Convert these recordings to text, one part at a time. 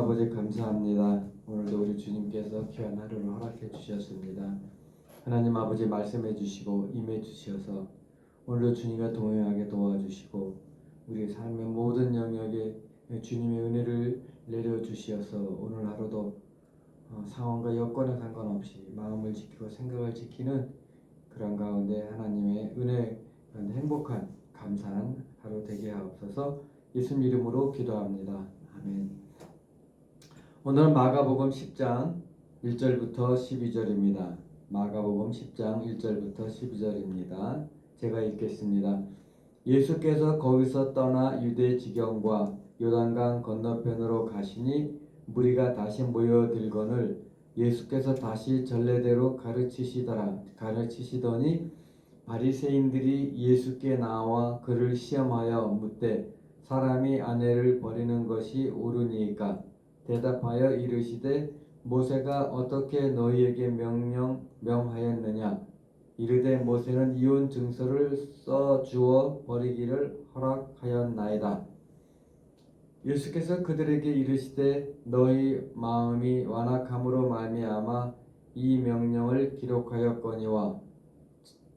아버지 감사합니다. 오늘도 우리 주님께서 귀한 하루를 허락해 주셨습니다. 하나님 아버지 말씀해 주시고 임해 주셔서 오늘도 주님과 동행하게 도와주시고 우리 삶의 모든 영역에 주님의 은혜를 내려 주시어서 오늘 하루도 상황과 여건에 상관없이 마음을 지키고 생각을 지키는 그런 가운데 하나님의 은혜 행복한 감사한 하루 되게 하옵소서. 예수님 이름으로 기도합니다. 아멘. 오늘은 마가복음 10장 1절부터 12절입니다. 마가복음 10장 1절부터 12절입니다. 제가 읽겠습니다. 예수께서 거기서 떠나 유대 지경과 요단강 건너편으로 가시니 무리가 다시 모여들거늘 예수께서 다시 전례대로 가르치시더니 바리새인들이 예수께 나와 그를 시험하여 묻되 사람이 아내를 버리는 것이 옳으니까 대답하여 이르시되 모세가 어떻게 너희에게 명하였느냐 이르되 모세는 이혼 증서를 써 주어 버리기를 허락하였나이다. 예수께서 그들에게 이르시되 너희 마음이 완악함으로 말미암아 이 명령을 기록하였거니와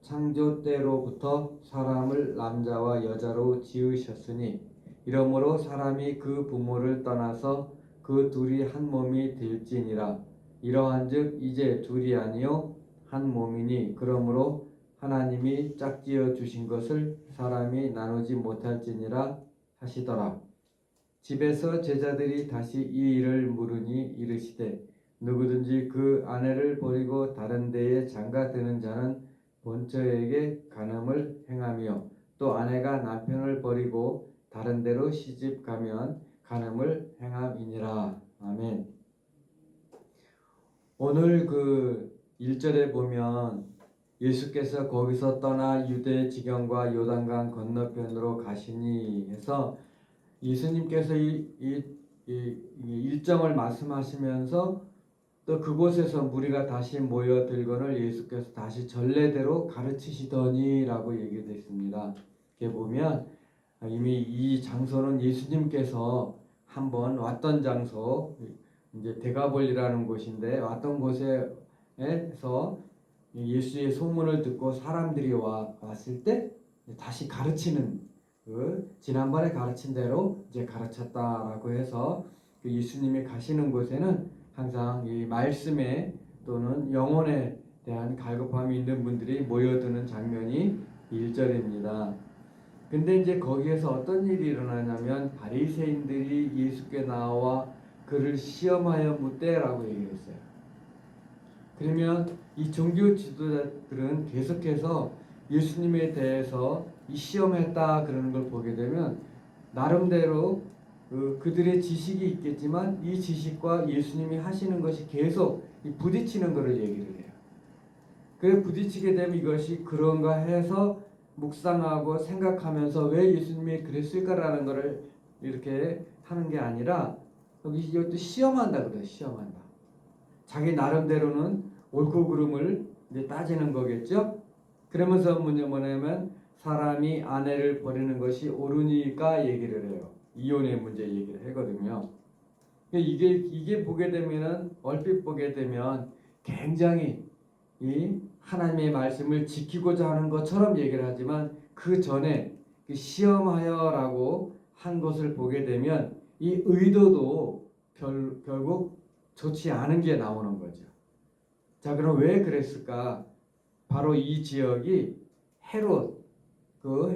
창조 때로부터 사람을 남자와 여자로 지으셨으니 이러므로 사람이 그 부모를 떠나서 그 둘이 한 몸이 될지니라. 이러한즉 이제 둘이 아니요 한 몸이니 그러므로 하나님이 짝지어 주신 것을 사람이 나누지 못할지니라 하시더라. 집에서 제자들이 다시 이 일을 물으니 이르시되 누구든지 그 아내를 버리고 다른 데에 장가드는 자는 본처에게 간음을 행하며 또 아내가 남편을 버리고 다른 데로 시집가면 간음을 행함이니라. 아멘. 오늘 그 1절에 보면 예수께서 거기서 떠나 유대 지경과 요단강 건너편으로 가시니 해서 예수님께서 이 일정을 말씀하시면서 또 그곳에서 무리가 다시 모여들거늘 예수께서 다시 전례대로 가르치시더니라고 얘기됐습니다. 이렇게 보면 이미 이 장소는 예수님께서 한번 왔던 장소, 이제 대가볼리라는 곳인데 왔던 곳에서 예수의 소문을 듣고 사람들이 왔을 때 다시 가르치는 지난번에 가르친 대로 이제 가르쳤다라고 해서 예수님이 가시는 곳에는 항상 이 말씀에 또는 영혼에 대한 갈급함이 있는 분들이 모여드는 장면이 1절입니다. 근데 이제 거기에서 어떤 일이 일어나냐면 바리새인들이 예수께 나와 그를 시험하여 묻되라고 얘기를 했어요. 그러면 이 종교 지도자들은 계속해서 예수님에 대해서 이 시험했다 그러는 걸 보게 되면 나름대로 그들의 지식이 있겠지만 이 지식과 예수님이 하시는 것이 계속 부딪히는 것을 얘기를 해요. 그래 부딪히게 되면 이것이 그런가 해서 묵상하고 생각하면서 왜 예수님이 그랬을까라는 것을 이렇게 하는 게 아니라 여기 이것도 시험한다 그래요. 시험한다. 자기 나름대로는 옳고 그름을 이제 따지는 거겠죠. 그러면서 뭐냐면 사람이 아내를 버리는 것이 옳으니까 얘기를 해요. 이혼의 문제 얘기를 하거든요. 이게 보게 되면은 얼핏 보게 되면 굉장히 이 하나님의 말씀을 지키고자 하는 것처럼 얘기를 하지만 그 전에 시험하여라고 한 것을 보게 되면 이 의도도 결국 좋지 않은 게 나오는 거죠. 자, 그럼 왜 그랬을까? 바로 이 지역이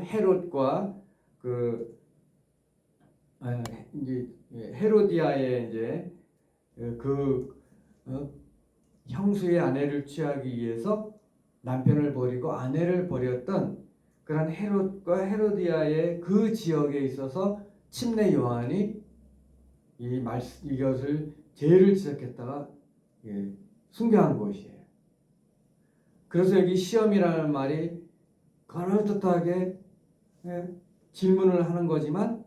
헤롯과 이제 헤로디아의 이제 형수의 아내를 취하기 위해서 남편을 버리고 아내를 버렸던 그런 헤롯과 헤로디아의 그 지역에 있어서 침례 요한이 이것을 죄를 지적했다가 순교한 곳이에요. 그래서 여기 시험이라는 말이 그럴듯하게 질문을 하는 거지만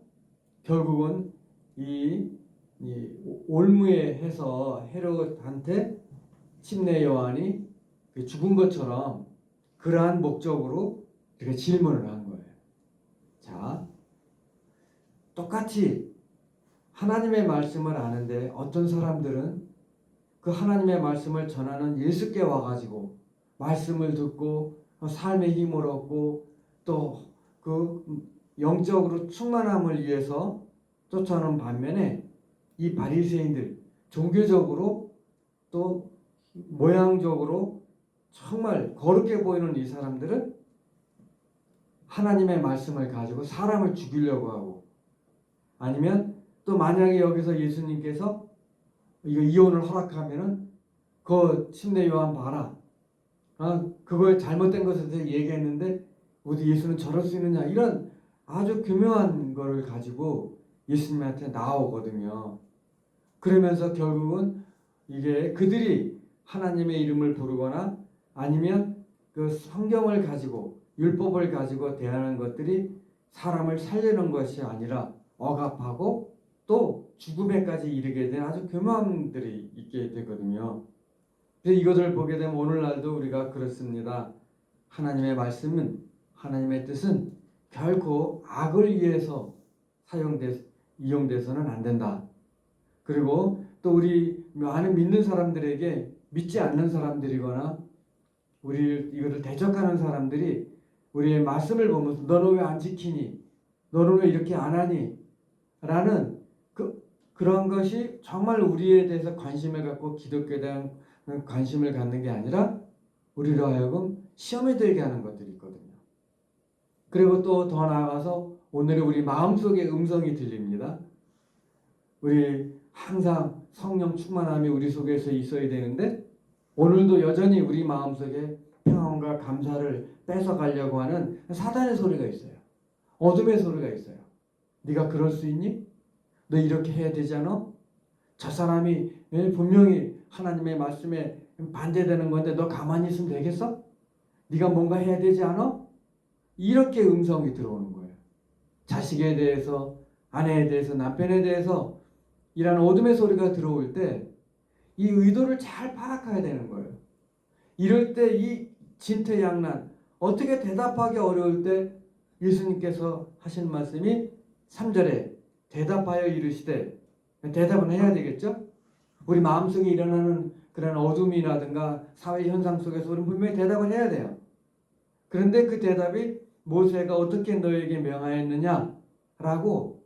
결국은 이 올무에 해서 헤롯한테 침례 요한이 죽은 것처럼 그러한 목적으로 이렇게 질문을 한 거예요. 자, 똑같이 하나님의 말씀을 아는데 어떤 사람들은 그 하나님의 말씀을 전하는 예수께 와가지고 말씀을 듣고 삶의 힘을 얻고 또 그 영적으로 충만함을 위해서 쫓아오는 반면에 이 바리새인들 종교적으로 또 모양적으로 정말 거룩해 보이는 이 사람들은 하나님의 말씀을 가지고 사람을 죽이려고 하고 아니면 또 만약에 여기서 예수님께서 이거 이혼을 허락하면은 그 침례 요한 봐라. 그걸 잘못된 것에 대해서 얘기했는데 어디 예수는 저럴 수 있느냐 이런 아주 교묘한 거를 가지고 예수님한테 나오거든요. 그러면서 결국은 이게 그들이 하나님의 이름을 부르거나 아니면 그 성경을 가지고 율법을 가지고 대하는 것들이 사람을 살리는 것이 아니라 억압하고 또 죽음에까지 이르게 된 아주 교만들이 있게 되거든요. 그래서 이것을 보게 되면 오늘날도 우리가 그렇습니다. 하나님의 말씀은 하나님의 뜻은 결코 악을 위해서 이용돼서는 안 된다. 그리고 또 우리 많은 믿는 사람들에게 믿지 않는 사람들이거나 우리 이거를 대적하는 사람들이 우리의 말씀을 보면서 너는 왜 안 지키니? 너는 왜 이렇게 안 하니? 라는 그런 것이 정말 우리에 대해서 관심을 갖고 기독교에 대한 관심을 갖는 게 아니라 우리로 하여금 시험에 들게 하는 것들이 있거든요. 그리고 또 더 나아가서 오늘은 우리 마음속에 음성이 들립니다. 우리 항상 성령 충만함이 우리 속에서 있어야 되는데 오늘도 여전히 우리 마음속에 평안과 감사를 뺏어가려고 하는 사단의 소리가 있어요. 어둠의 소리가 있어요. 네가 그럴 수 있니? 너 이렇게 해야 되지 않아? 저 사람이 분명히 하나님의 말씀에 반대되는 건데 너 가만히 있으면 되겠어? 네가 뭔가 해야 되지 않아? 이렇게 음성이 들어오는 거예요. 자식에 대해서, 아내에 대해서, 남편에 대해서 이런 어둠의 소리가 들어올 때 이 의도를 잘 파악해야 되는 거예요. 이럴 때 이 진퇴양난 어떻게 대답하기 어려울 때 예수님께서 하신 말씀이 3절에 대답하여 이르시되 대답은 해야 되겠죠? 우리 마음속에 일어나는 그런 어둠이라든가 사회 현상 속에서 우리는 분명히 대답을 해야 돼요. 그런데 그 대답이 모세가 어떻게 너에게 명하였느냐라고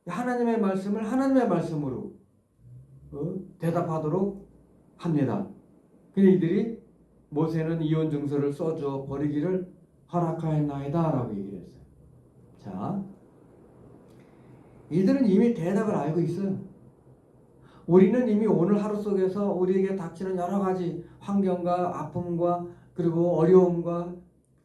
하나님의 말씀을 하나님의 말씀으로 대답하도록 합니다. 근데 이들이 모세는 이혼 증서를 써줘 버리기를 허락하였나이다 라고 얘기를 했어요. 자, 이들은 이미 대답을 알고 있어요. 우리는 이미 오늘 하루 속에서 우리에게 닥치는 여러 가지 환경과 아픔과 그리고 어려움과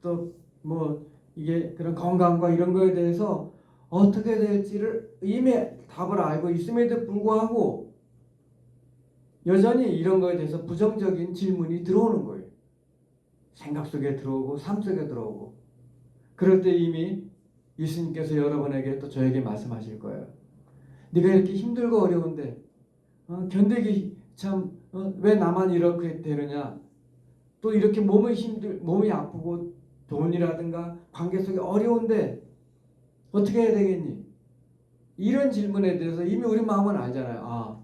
또 뭐 이게 그런 건강과 이런 거에 대해서 어떻게 될지를 이미 답을 알고 있음에도 불구하고 여전히 이런 거에 대해서 부정적인 질문이 들어오는 거예요. 생각 속에 들어오고 삶 속에 들어오고 그럴 때 이미 예수님께서 여러분에게 또 저에게 말씀하실 거예요. 네가 이렇게 힘들고 어려운데 견디기 참 왜 나만 이렇게 되느냐 또 이렇게 몸이 아프고 돈이라든가 관계 속에 어려운데 어떻게 해야 되겠니? 이런 질문에 대해서 이미 우리 마음은 알잖아요.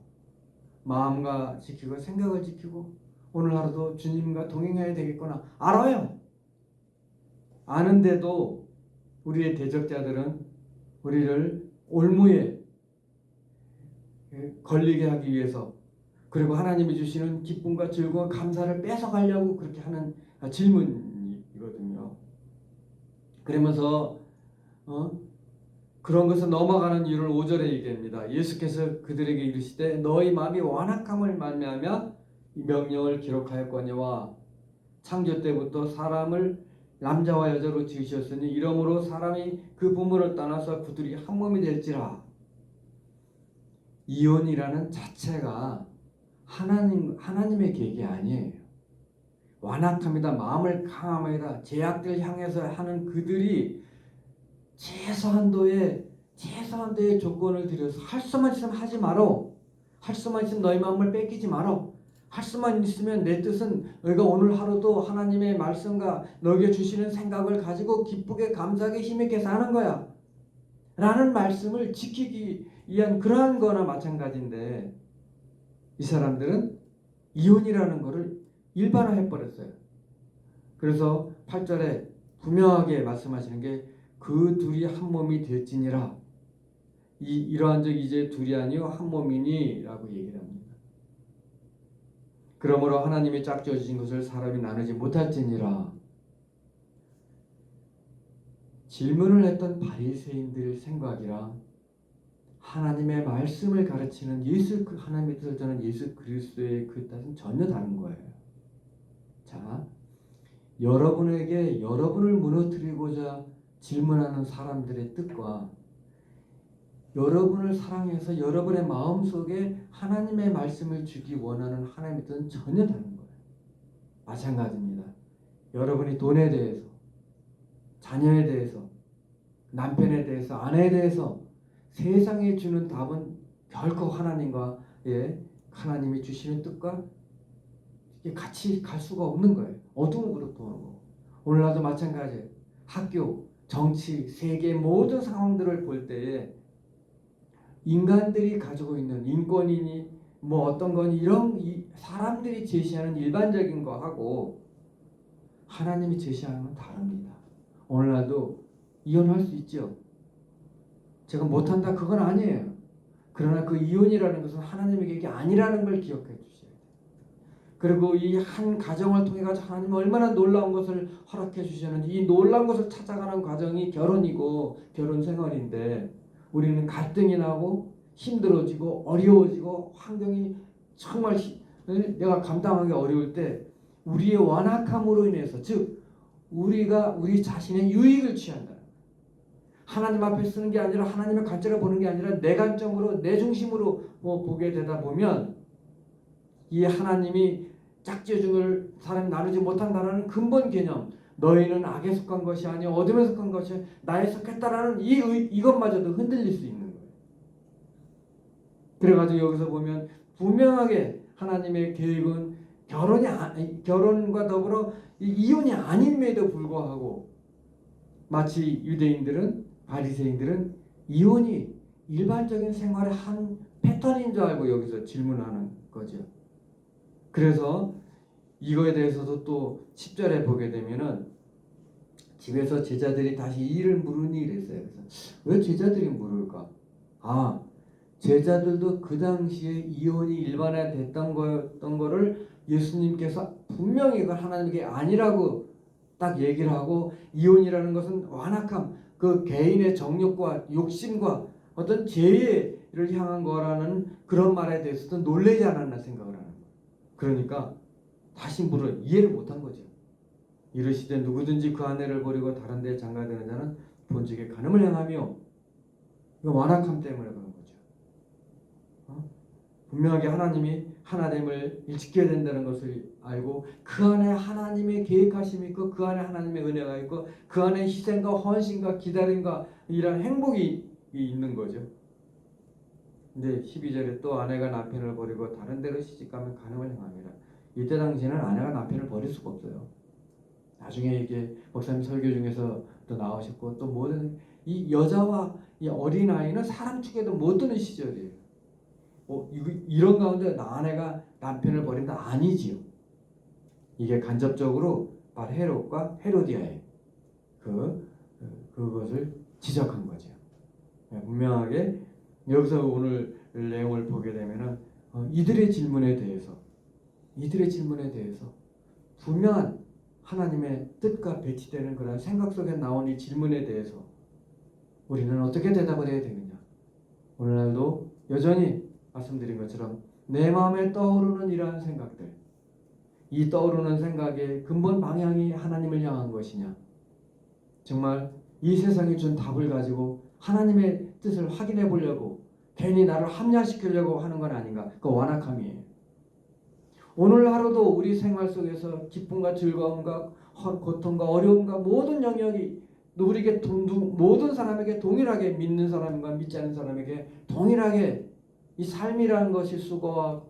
마음과 지키고 생각을 지키고 오늘 하루도 주님과 동행해야 되겠구나. 알아요. 아는데도 우리의 대적자들은 우리를 올무에 걸리게 하기 위해서 그리고 하나님이 주시는 기쁨과 즐거움, 감사를 뺏어가려고 그렇게 하는 질문이거든요. 그러면서 그런 것을 넘어가는 이유를 5절에 얘기합니다. 예수께서 그들에게 이르시되 너희 마음이 완악함을 말미암아 이 명령을 기록하였거니와 창조 때부터 사람을 남자와 여자로 지으셨으니 이러므로 사람이 그 부모를 떠나서 그들이 한 몸이 될지라. 이혼이라는 자체가 하나님의 계획이 아니에요. 완악함이다, 마음을 강함이다, 제약들 향해서 하는 그들이 최소한도의 조건을 들여서 할 수만 있으면 하지 마라. 할 수만 있으면 너희 마음을 뺏기지 마라. 할 수만 있으면 내 뜻은 너희가 오늘 하루도 하나님의 말씀과 너에게 주시는 생각을 가지고 기쁘게 감사하게 힘있게 사는 거야. 라는 말씀을 지키기 위한 그러한 거나 마찬가지인데 이 사람들은 이혼이라는 거를 일반화해 버렸어요. 그래서 8절에 분명하게 말씀하시는 게 그 둘이 한 몸이 될지니라. 이러한 적 이제 둘이 아니요 한 몸이니 라고 얘기를 합니다. 그러므로 하나님이 짝지어 주신 것을 사람이 나누지 못할지니라. 질문을 했던 바리새인들 생각이랑 하나님의 말씀을 가르치는 하나님의 뜻을 전하는 예수 그리스도의 그 뜻은 전혀 다른 거예요. 자, 여러분에게 여러분을 무너뜨리고자 질문하는 사람들의 뜻과 여러분을 사랑해서 여러분의 마음속에 하나님의 말씀을 주기 원하는 하나님의 뜻은 전혀 다른 거예요. 마찬가지입니다. 여러분이 돈에 대해서, 자녀에 대해서, 남편에 대해서, 아내에 대해서 세상에 주는 답은 결코 하나님이 주시는 뜻과 같이 갈 수가 없는 거예요. 어둠으로 보는 거. 오늘날도 마찬가지예요. 학교, 정치, 세계 모든 상황들을 볼 때에 인간들이 가지고 있는 인권이니 뭐 어떤 거니 이런 사람들이 제시하는 일반적인 거하고 하나님이 제시하는 건 다릅니다. 오늘날도 이혼할 수 있죠. 제가 못한다 그건 아니에요. 그러나 그 이혼이라는 것은 하나님의 계획이 아니라는 걸 기억해 주셔야 돼요. 그리고 이 한 가정을 통해 가지고 하나님은 얼마나 놀라운 것을 허락해 주셨는지 이 놀라운 것을 찾아가는 과정이 결혼이고 결혼 생활인데 우리는 갈등이 나고 힘들어지고 어려워지고 환경이 정말 내가 감당하기 어려울 때 우리의 완악함으로 인해서 즉 우리가 우리 자신의 유익을 취한다. 하나님 앞에 쓰는 게 아니라 하나님의 관점을 보는 게 아니라 내 관점으로 내 중심으로 보게 되다 보면 이 하나님이 짝지어준 걸 사람이 나누지 못한다는 근본 개념 너희는 악에 속한 것이 아니요 어둠에 속한 것이 나에 속했다라는 이것마저도 흔들릴 수 있는 거예요. 그래가지고 여기서 보면 분명하게 하나님의 계획은 결혼과 더불어 이혼이 아님에도 불구하고 마치 유대인들은 바리새인들은 이혼이 일반적인 생활의 한 패턴인 줄 알고 여기서 질문하는 거죠. 그래서 이거에 대해서도 또 10절에 보게 되면은 집에서 제자들이 다시 이를 물으니 이랬어요. 그래서 왜 제자들이 물을까? 아, 제자들도 그 당시에 이혼이 일반화됐던 거를 예수님께서 분명히 그걸 하나님께 아니라고 딱 얘기를 하고 이혼이라는 것은 완악함, 그 개인의 정욕과 욕심과 어떤 죄를 향한 거라는 그런 말에 대해서도 놀라지 않았나 생각을 하는 거예요. 그러니까 다시 이해를 못한 거죠. 이르시되 누구든지 그 아내를 버리고 다른 데에 장가드는 자는 본직에 간음을 행하며 이거 완악함 때문에 그런 거죠. 분명하게 하나님이 하나됨을 지켜야 된다는 것을 알고 그 안에 하나님의 계획하심이 있고 그 안에 하나님의 은혜가 있고 그 안에 희생과 헌신과 기다림과 이런 행복이 있는 거죠. 근데 12절에 또 아내가 남편을 버리고 다른 데로 시집가면 간음을 행함이라. 이때 당시에는 아내가 남편을 버릴 수가 없어요. 나중에 이게 목사님 설교 중에서 또 나오셨고 또 모든 이 여자와 이 어린아이는 사람 축에도 못 드는 시절이에요. 이런 가운데 아내가 남편을 버린다 아니지요. 이게 간접적으로 바로 헤롯과 헤로디아의 그것을 지적한 거죠. 분명하게 여기서 오늘 내용을 보게 되면은 이들의 질문에 대해서 분명한 하나님의 뜻과 배치되는 그런 생각 속에 나온 이 질문에 대해서 우리는 어떻게 대답을 해야 되느냐. 오늘날도 여전히 말씀드린 것처럼 내 마음에 떠오르는 이러한 생각들, 이 떠오르는 생각의 근본 방향이 하나님을 향한 것이냐, 정말 이 세상이 준 답을 가지고 하나님의 뜻을 확인해 보려고 괜히 나를 합리화시키려고 하는 건 아닌가. 그 완악함이에요. 오늘 하루도 우리 생활 속에서 기쁨과 즐거움과 고통과 어려움과 모든 영역이 우리에게 모든 사람에게 동일하게 믿는 사람과 믿지 않는 사람에게 동일하게 이 삶이라는 것이 수고와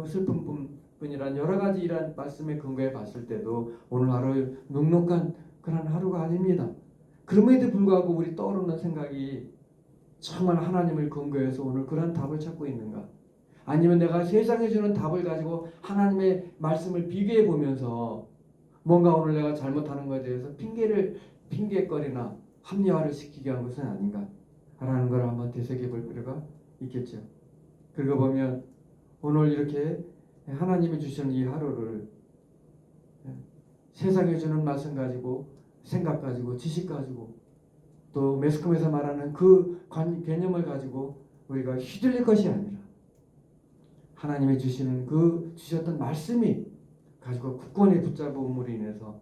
슬픔뿐이란 여러 가지 이런 말씀의 근거에 봤을 때도 오늘 하루 눅눅한 그런 하루가 아닙니다. 그럼에도 불구하고 우리 떠오르는 생각이 정말 하나님을 근거해서 오늘 그런 답을 찾고 있는가? 아니면 내가 세상에 주는 답을 가지고 하나님의 말씀을 비교해 보면서 뭔가 오늘 내가 잘못하는 것에 대해서 핑계거리나 합리화를 시키게 한 것은 아닌가? 라는 걸 한번 되새겨 볼 필요가 있겠죠. 그러고 보면 오늘 이렇게 하나님이 주시는 이 하루를 세상에 주는 말씀 가지고 생각 가지고 지식 가지고 또 매스컴에서 말하는 그 개념을 가지고 우리가 휘둘릴 것이 아니라 하나님이 주시는 주셨던 말씀이 가지고 굳건히 붙잡음으로 인해서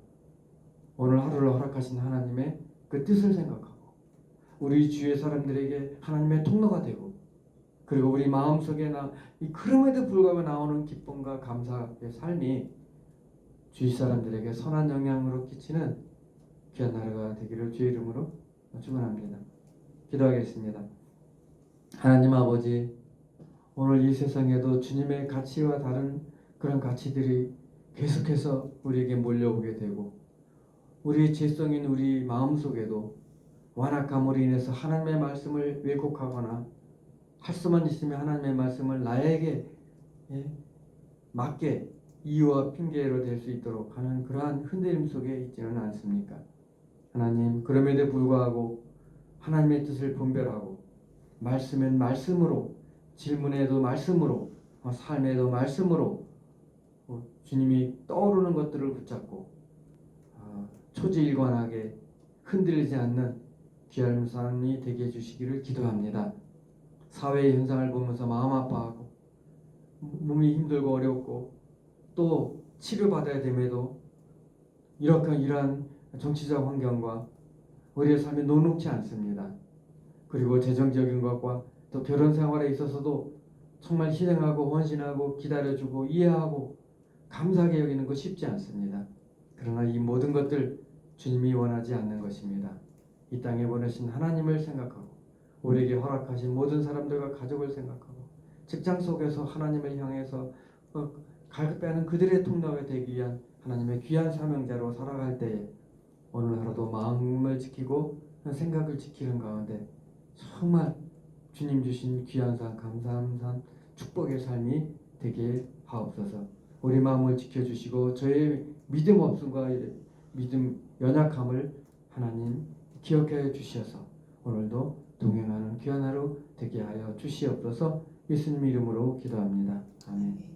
오늘 하루를 허락하신 하나님의 그 뜻을 생각하고 우리 주위의 사람들에게 하나님의 통로가 되고 그리고 우리 마음속에 그럼에도 불구하고 나오는 기쁨과 감사의 삶이 주위 사람들에게 선한 영향으로 끼치는 귀한 하루가 되기를 주의 이름으로 축원합니다. 기도하겠습니다. 하나님 아버지, 오늘 이 세상에도 주님의 가치와 다른 그런 가치들이 계속해서 우리에게 몰려오게 되고 우리 지성인 우리 마음속에도 완악함으로 인해서 하나님의 말씀을 왜곡하거나 할 수만 있으면 하나님의 말씀을 나에게 맞게 이유와 핑계로 될 수 있도록 하는 그러한 흔들림 속에 있지는 않습니까? 하나님, 그럼에도 불구하고 하나님의 뜻을 분별하고 말씀엔 말씀으로, 질문에도 말씀으로, 삶에도 말씀으로 주님이 떠오르는 것들을 붙잡고 초지일관하게 흔들리지 않는 귀한 삶이 되게 해주시기를 기도합니다. 사회의 현상을 보면서 마음 아파하고 몸이 힘들고 어렵고 또 치료받아야 됨에도 이러한 정치적 환경과 우리의 삶이 녹록지 않습니다. 그리고 재정적인 것과 또 결혼 생활에 있어서도 정말 희생하고 헌신하고 기다려주고 이해하고 감사하게 여기는 것 쉽지 않습니다. 그러나 이 모든 것들 주님이 원하지 않는 것입니다. 이 땅에 보내신 하나님을 생각하고 우리에게 허락하신 모든 사람들과 가족을 생각하고 직장 속에서 하나님을 향해서 갈급해하는 그들의 통로가 되기 위한 하나님의 귀한 사명자로 살아갈 때에 오늘 하루도 마음을 지키고 생각을 지키는 가운데 정말 주님 주신 귀한 산 감사한 산 축복의 삶이 되게 하옵소서. 우리 마음을 지켜주시고 저의 믿음 없음과 믿음 연약함을 하나님 기억해 주셔서 오늘도 동행하는 귀한 하루 되게 하여 주시옵소서. 예수님 이름으로 기도합니다. 아멘.